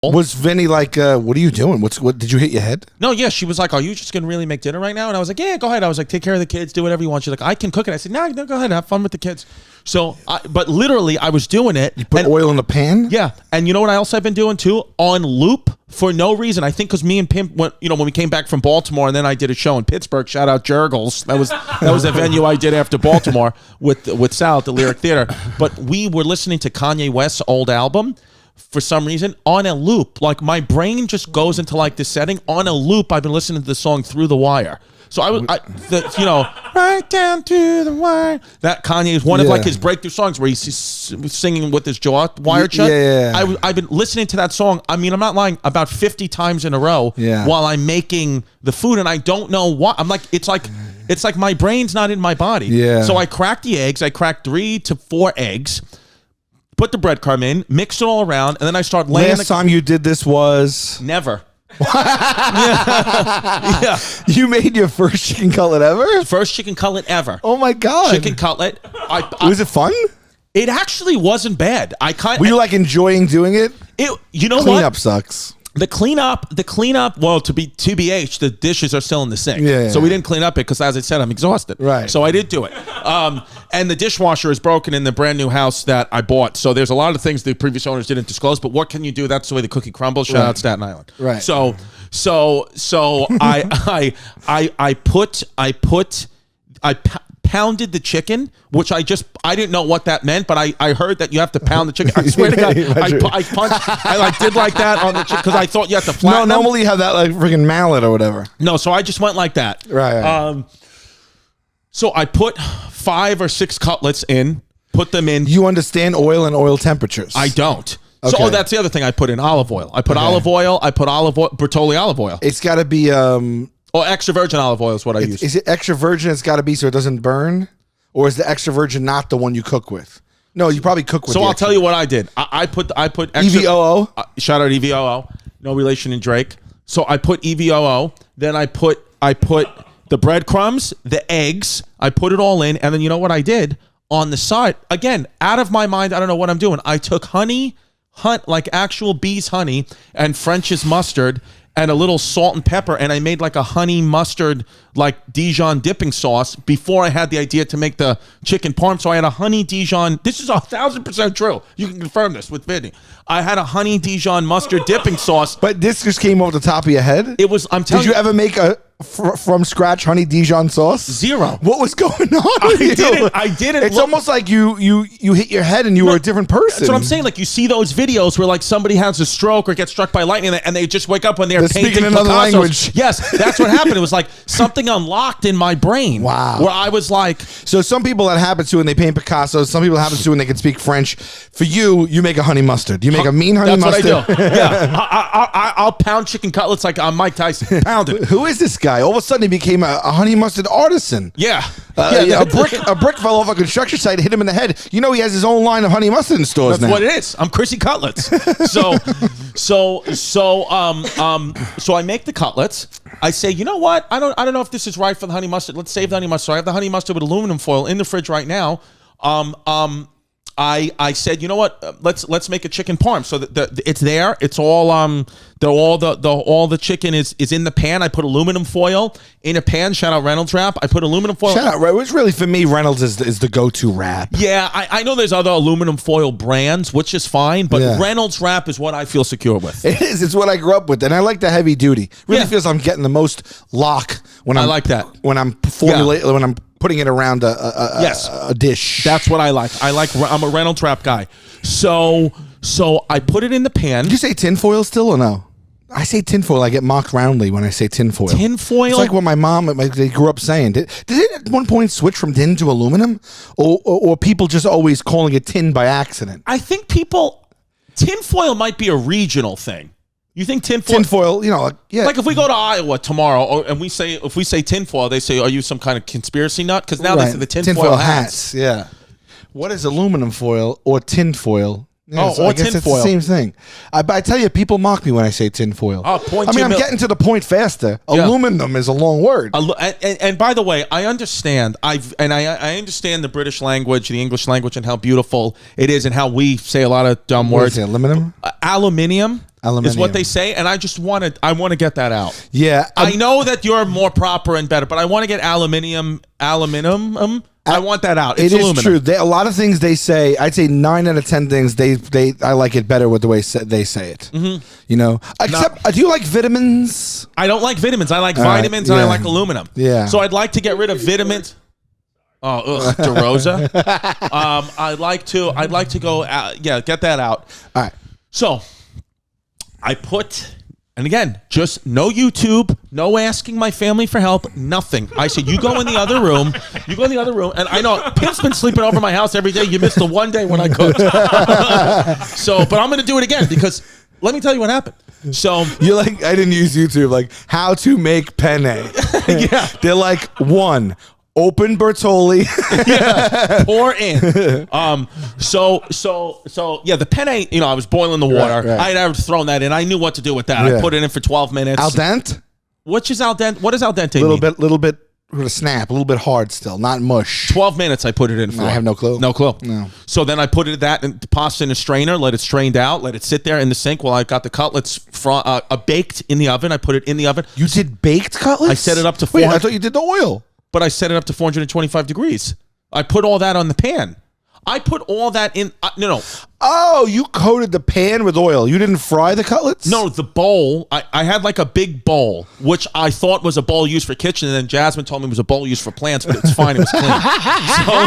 Was Vinny like, what are you doing? What did you hit your head? No, yeah. She was like, are you just going to really make dinner right now? And I was like, yeah, go ahead. I was like, take care of the kids, do whatever you want. She's like, I can cook it. I said, no, go ahead, have fun with the kids. So, but literally, I was doing it. You put oil in the pan? Yeah. And you know what else I've been doing too? On loop for no reason. I think because me and Pimp went, when we came back from Baltimore and then I did a show in Pittsburgh, shout out Jurgles. That was a venue I did after Baltimore with Sal at the Lyric Theater. But we were listening to Kanye West's old album. For some reason, on a loop, like my brain just goes into like this setting on a loop. I've been listening to the song Through the Wire. So right down to the wire. That Kanye is one of like his breakthrough songs where he's singing with his jaw wired shut. Yeah. I've been listening to that song. I mean, I'm not lying, about 50 times in a row while I'm making the food, and I don't know what. I'm like, it's like my brain's not in my body. Yeah. So I cracked the eggs. I cracked 3 to 4 eggs. Put the breadcrumb in, mix it all around, and then I start laying. Last time you did this was never. Yeah. You made your first chicken cutlet ever? First chicken cutlet ever. Oh my god! Chicken cutlet. Was it fun? It actually wasn't bad. Were you like enjoying doing it? You know what? Cleanup sucks. The cleanup. Well, to be TBH, the dishes are still in the sink. Yeah. So we didn't clean up it because, as I said, I'm exhausted. Right. So I did do it. And the dishwasher is broken in the brand new house that I bought. So there's a lot of things the previous owners didn't disclose. But what can you do? That's the way the cookie crumbles. Shout out Staten Island. Right. So I pounded the chicken, which I didn't know what that meant, but I heard that you have to pound the chicken. I swear to God, I punched, I did like that on the chicken because I thought you have to flatten them. Normally you have that like freaking mallet or whatever. No, so I just went like that. Right. So I put 5 or 6 cutlets in, put them in. You understand oil and oil temperatures. I don't. Okay. So that's the other thing I put in, olive oil. I put olive oil, Bertolli olive oil. It's got to be or extra virgin olive oil is what I use. Is it extra virgin? It's got to be so it doesn't burn? Or is the extra virgin not the one you cook with? No, you probably cook with. So I'll tell you what I did. I put extra, EVOO. Shout out EVOO. No relation in Drake. So I put EVOO. Then I put the breadcrumbs, the eggs. I put it all in, and then you know what I did on the side? Again, out of my mind, I don't know what I'm doing. I took honey, like actual bees honey, and French's mustard, and a little salt and pepper, and I made like a honey mustard, like Dijon dipping sauce before I had the idea to make the chicken parm. So I had a honey Dijon. This is 1,000% true. You can confirm this with Vinny. I had a honey Dijon mustard dipping sauce. But this just came off the top of your head? It was, I'm telling you. Did you ever make a from scratch honey Dijon sauce? Zero. What was going on with you? I didn't. It's almost like you hit your head and you were a different person. That's what I'm saying. Like you see those videos where like somebody has a stroke or gets struck by lightning and they just wake up when they're painting speaking another Picassos. language. Yes, that's what happened. It was like something unlocked in my brain. Wow. Where I was like, so some people that happens to when they paint Picassos, some people it happens to when they can speak French. For you make a honey mustard. You make a mean honey mustard. That's what I do. Yeah, I'll pound chicken cutlets like I'm Mike Tyson. Pound it. Who is this guy? All of a sudden he became a honey mustard artisan. Yeah. A brick fell off a construction site, hit him in the head. You know he has his own line of honey mustard in stores That's now. what it is. I'm Chrissy Cutlets. So I make the cutlets. I say, you know what? I don't know if this is right for the honey mustard. Let's save the honey mustard. So I have the honey mustard with aluminum foil in the fridge right now. I said, you know what? Let's make a chicken parm. So it's there. It's all all the chicken is in the pan. I put aluminum foil in a pan. Shout out Reynolds wrap. I put aluminum foil. Shout out, which really for me Reynolds is the go-to wrap. Yeah, I know there's other aluminum foil brands, which is fine, but Reynolds wrap is what I feel secure with. It is. It's what I grew up with, and I like the heavy duty. Really feels I'm getting the most lock when I like that when I'm formulating when I'm putting it around a dish. That's what I like. I'm a Reynolds wrap guy. So I put it in the pan. Did you say tinfoil still or no? I say tinfoil. I get mocked roundly when I say tinfoil. Tinfoil? It's like what my mom, they grew up saying. Did it at one point switch from tin to aluminum? Or people just always calling it tin by accident? I think tinfoil might be a regional thing. You think tinfoil? Tinfoil, yeah. Like if we go to Iowa tomorrow, and if we say tinfoil, they say, "Are you some kind of conspiracy nut?" Because now they say the tinfoil hats. Yeah. What is aluminum foil or tinfoil? Yeah, or I guess tinfoil. It's the same thing. I tell you, people mock me when I say tinfoil. I'm getting to the point faster. Yeah. Aluminum is a long word. And by the way, I understand. I understand the British language, the English language, and how beautiful it is, and how we say a lot of dumb words. Aluminum. Aluminium. is what they say, and I want to get that out. Yeah, I know that you're more proper and better, but I want to get aluminum. I want that out. It's aluminum. True. A lot of things they say, I'd say 9 out of 10 things I like it better with the way they say it. Mm-hmm. You know, except do you like vitamins? I don't like vitamins. I like vitamins and I like aluminum. Yeah. So I'd like to get rid of vitamins. Oh, DeRosa. I'd like to go. Get that out. All right. So I put. And again, just no YouTube, no asking my family for help, nothing. I said, you go in the other room. You go in the other room. And I know Pim's been sleeping over my house every day. You missed the one day when I cooked. But I'm going to do it again because let me tell you what happened. So you're like, I didn't use YouTube, like how to make penne. Yeah. They're like, 1, open Bertolli. Yeah, pour in. So yeah, the penne. You know, I was boiling the water. Right. I had thrown that in. I knew what to do with that. Yeah. I put it in for 12 minutes. Al dente. Which is al dente? What does al dente mean? Little bit with a snap, a little bit hard still, not mush. 12 minutes. I put it in for. I have no clue. No clue. No. So then I put that in the pasta in a strainer, let it strained out, let it sit there in the sink while I got the cutlets baked in the oven. I put it in the oven. You did baked cutlets? I set it up to 400. Wait, I thought you did the oil. But I set it up to 425 degrees. I put all that on the pan. I put all that in. No. Oh, you coated the pan with oil. You didn't fry the cutlets? No, the bowl. I had like a big bowl, which I thought was a bowl used for kitchen. And then Jasmine told me it was a bowl used for plants, but it's fine. It was clean. So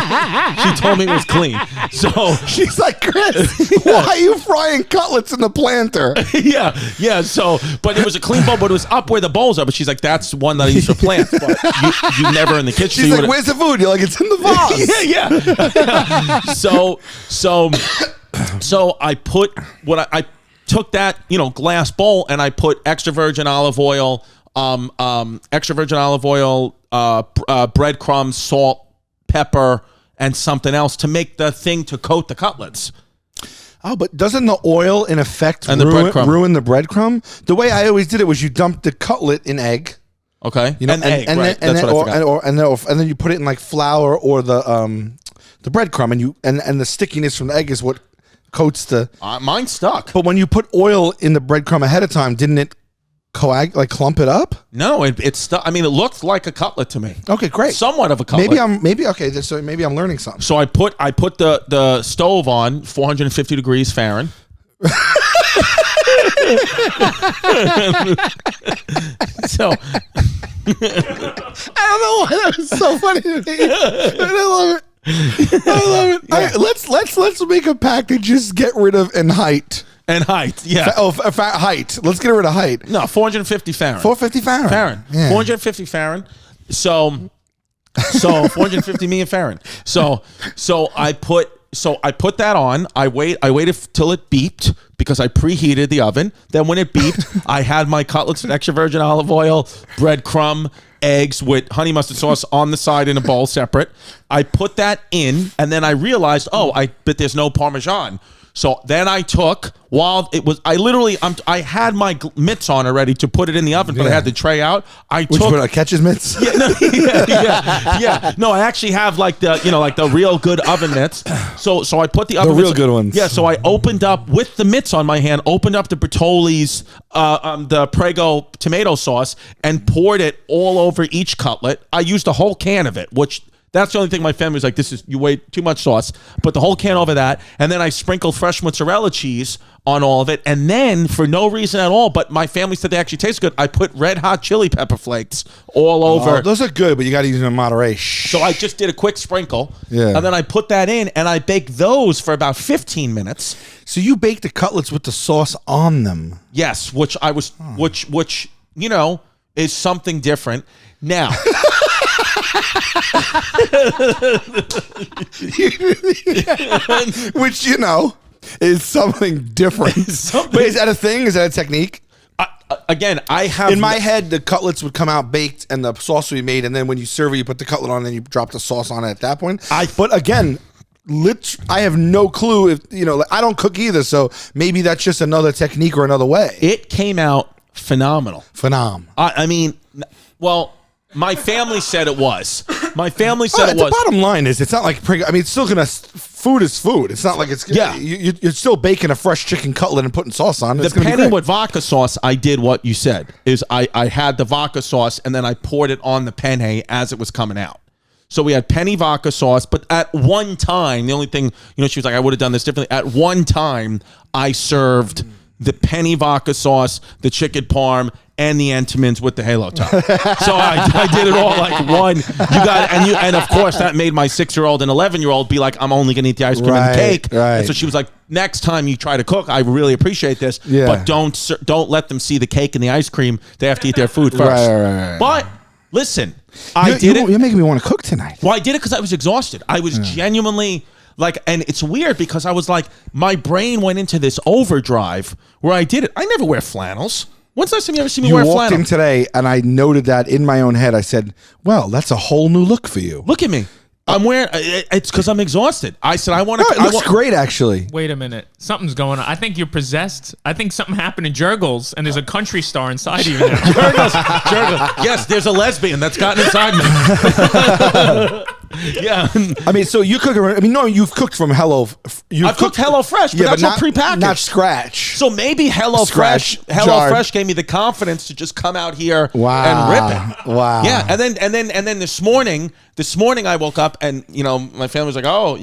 she told me it was clean. So she's like, Chris, why are you frying cutlets in the planter? Yeah. So, but it was a clean bowl, but it was up where the bowls are. But she's like, that's one that I use for plants. But you never in the kitchen. She's like, where's the food? You're like, it's in the vase. Yeah. So I put I took that, glass bowl and I put extra virgin olive oil, breadcrumbs, salt, pepper, and something else to make the thing to coat the cutlets. Oh, but doesn't the oil in effect and ruin the breadcrumb? The way I always did it was you dumped the cutlet in egg. Okay. And egg, right. That's what I forgot. And then you put it in like flour or the breadcrumb, and the stickiness from the egg is what coats the. Mine stuck. But when you put oil in the breadcrumb ahead of time, didn't it clump it up? No, it stuck. I mean, it looked like a cutlet to me. Okay, great. Somewhat of a cutlet. So maybe I'm learning something. So I put the stove on 450 degrees Fahrenheit. So I don't know why that was so funny to me. I love it. I love it. Yeah. Let's make a pack to just get rid of height. And height, yeah. Height. Let's get rid of height. No, 450 Fahrenheit. 450 Fahrenheit. Yeah. 450 Fahrenheit. So 450 million Fahrenheit. So I put that on. I waited till it beeped because I preheated the oven. Then when it beeped, I had my cutlets with extra virgin olive oil, breadcrumb, eggs with honey mustard sauce on the side in a bowl separate. I put that in, and then I realized, but there's no Parmesan. So then I took, I had my mitts on already to put it in the oven, but I had the tray out. Which one, catcher's mitts? Yeah. No, I actually have like the real good oven mitts. So I put the oven mitts. The real good ones. Yeah, so I opened up, with the mitts on my hand, opened up the Bertolli's, the Prego tomato sauce, and poured it all over each cutlet. I used a whole can of it, which... That's the only thing my family was like, you weigh too much sauce. But the whole can over that. And then I sprinkled fresh mozzarella cheese on all of it. And then, for no reason at all, but my family said they actually taste good, I put red hot chili pepper flakes all over. Oh, those are good, but you got to use them in moderation. So I just did a quick sprinkle. Yeah. And then I put that in, and I baked those for about 15 minutes. So you baked the cutlets with the sauce on them? Yes, which is something different. Now... Which is something different. But is that a thing? Is that a technique? Again, I have... In my head, the cutlets would come out baked and the sauce would be made, and then when you serve it, you put the cutlet on and then you drop the sauce on it at that point. But again, I have no clue if, I don't cook either, so maybe that's just another technique or another way. It came out phenomenal. Phenom. I mean, well... My family said it was. My family said it was. The bottom line is, it's not like I mean, it's still gonna. Food is food. It's not like it's. Yeah. You're still baking a fresh chicken cutlet and putting sauce on it. The penny with vodka sauce, I did what you said. Is I had the vodka sauce and then I poured it on the penne as it was coming out. So we had penny vodka sauce, but at one time, the only thing, she was like, I would have done this differently. At one time, I served the penny vodka sauce, the chicken parm, and the Entenmann's with the halo top. So I did it all like one. And of course that made my 6-year-old and 11-year-old be like, I'm only gonna eat the ice cream and the cake. Right. And so she was like, next time you try to cook, I really appreciate this, but don't let them see the cake and the ice cream. They have to eat their food first. Right. But listen, You're making me want to cook tonight. Well, I did it because I was exhausted. I was genuinely and it's weird because I was like, my brain went into this overdrive where I did it. I never wear flannels. When's the last time you ever seen me wear flannel? You walked in today, and I noted that in my own head. I said, well, that's a whole new look for you. Look at me. I'm wearing. It's because I'm exhausted. I said I want to. It looks great, actually. Wait a minute, something's going on. I think you're possessed. I think something happened in Jurgles, and there's a country star inside you. Jurgles. Yes, there's a lesbian that's gotten inside me. Yeah. I mean, so you cook. I mean, no, you've cooked from Hello. I've cooked Hello Fresh, but that's all prepackaged, not scratch. So maybe Hello Fresh gave me the confidence to just come out here and rip it. Wow. Yeah, and then this morning I woke up and my family was like, oh,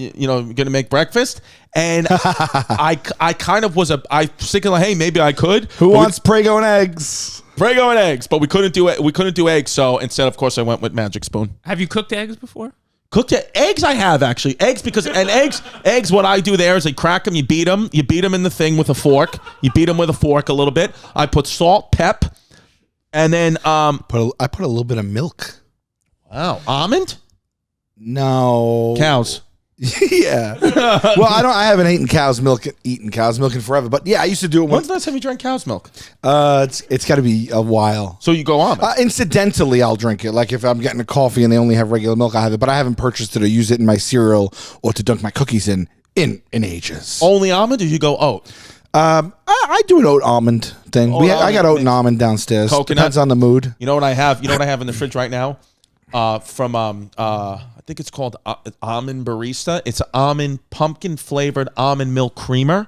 gonna make breakfast, and I kind of was I was thinking like, hey, maybe I could. Who wants Prego and eggs? Prego and eggs, but we couldn't do it. We couldn't do eggs, so instead, of course, I went with Magic Spoon. Have you cooked eggs before? Cooked eggs, I have actually. Eggs eggs. What I do there is I crack them. You beat them in the thing with a fork. You beat them with a fork a little bit. I put salt, pep, and then I put a little bit of milk. Wow, almond? No, cows. Yeah. Well, I haven't eaten cow's milk in forever, but yeah, I used to do it. When's the last time you drank cow's milk? It's got to be a while. So you go on. Incidentally, I'll drink it. Like if I'm getting a coffee and they only have regular milk, I have it. But I haven't purchased it or use it in my cereal or to dunk my cookies in ages. Only almond, or you go oat? I do an oat almond thing. I got oat and almond downstairs. Coconut. Depends on the mood. You know what I have? You know what I have in the fridge right now? From I think it's called Almond Barista. It's almond pumpkin flavored almond milk creamer.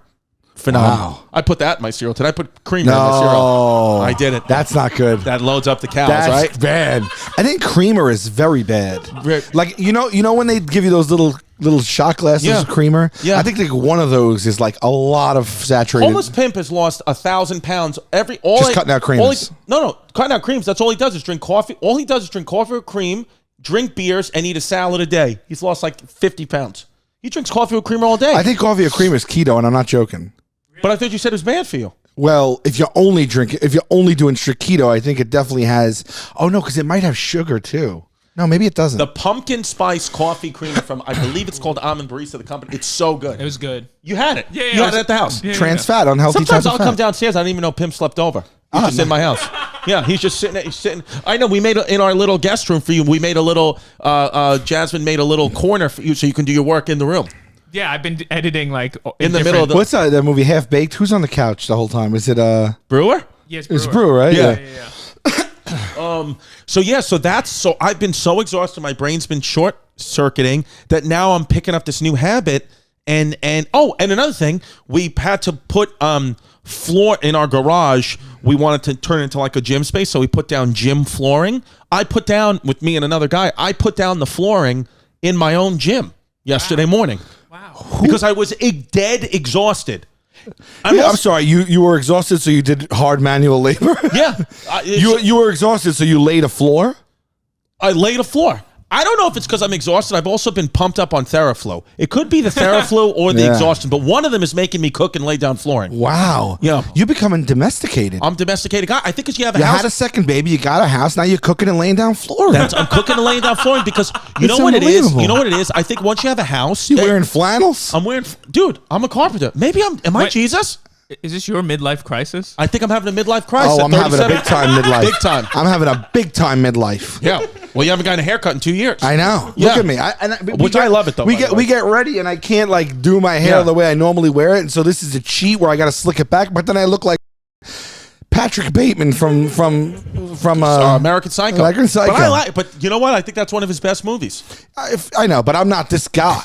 Phenomenal. Wow. I put that in my cereal today. I put creamer in my cereal. I did it. That's not good. That loads up the cows, That's right? Bad. I think creamer is very bad. Like you know when they give you those little shot glasses of creamer? Yeah. I think like one of those is like a lot of saturated. Homeless Pimp has lost 1,000 pounds cutting out creams. Cutting out creams. That's all he does is drink coffee. All he does is drink coffee with cream, drink beers, and eat a salad a day. He's lost like 50 pounds. He drinks coffee with creamer all day. I think coffee with cream is keto, and I'm not joking. But I thought you said it was bad for you. Well, if you're only doing strict keto, I think it definitely has. Oh no, because it might have sugar too. No, maybe it doesn't. The pumpkin spice coffee creamer from, I believe it's called Almond Barista, the company. It's so good. It was good. You had it. Yeah, you had it at the house. Trans fat, unhealthy. Sometimes I'll come downstairs. I didn't even know Pim slept over. He's just in my house. Yeah, he's just sitting. He's sitting. I know. We made in our little guest room for you. We made a little. Jasmine made a little corner for you, so you can do your work in the room. Yeah, I've been editing like in the middle of the. What's that movie Half Baked? Who's on the couch the whole time? Is it Brewer? Yes, It's Brewer, right? Yeah. So I've been so exhausted. My brain's been short circuiting that now I'm picking up this new habit. And another thing, we had to put floor in our garage. We wanted to turn it into like a gym space, so we put down gym flooring. I put down with me and another guy. I put down the flooring in my own gym yesterday morning. Wow. Because I was dead exhausted. I'm sorry. You were exhausted, so you did hard manual labor. Yeah. You were exhausted, so you laid a floor. I laid a floor. I don't know if it's because I'm exhausted. I've also been pumped up on Theraflu. It could be the Theraflu or the exhaustion, but one of them is making me cook and lay down flooring. Wow. Yeah. You're becoming domesticated. I'm a domesticated guy. I think because you have a house. You had a second baby. You got a house. Now you're cooking and laying down flooring. I'm cooking and laying down flooring because you know what it is? You know what it is? I think once you have a house. You wearing flannels? Dude, I'm a carpenter. Maybe am I Jesus? Is this your midlife crisis? I think I'm having a midlife crisis. Oh, I'm having a big time midlife. Big time. I'm having a big time midlife. Yeah. Well, you haven't gotten a haircut in 2 years. I know. Yeah. Look at me. I love it though. We get ready and I can't like do my hair the way I normally wear it, and so this is a cheat where I got to slick it back. But then I look like Patrick Bateman from American Psycho. American Psycho. But you know what? I think that's one of his best movies. I know, but I'm not this guy.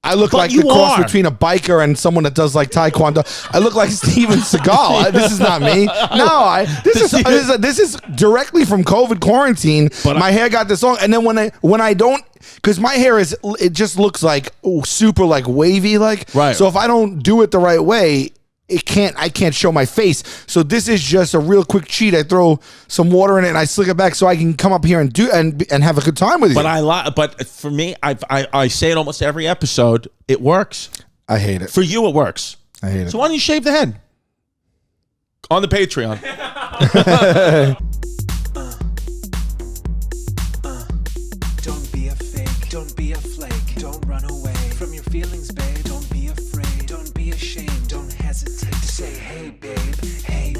I look like you the cross are. between a biker and someone that does like taekwondo. I look like Steven Seagal. This is not me. No, this is directly from COVID quarantine. But my hair got this long, and then when I don't, because my hair it just looks like super like wavy like. Right. So if I don't do it the right way, I can't show my face. So this is just a real quick cheat. I throw some water in it and I slick it back so I can come up here and do and have a good time with you. But for me, I say it almost every episode. It works. I hate it. For you, it works. I hate it. So why don't you shave the head on the Patreon? Don't be a fake. Don't be a flake. Don't run away from your feelings, babe. Don't be afraid. Don't be ashamed. Don't hesitate to say, hey, babe. Hey,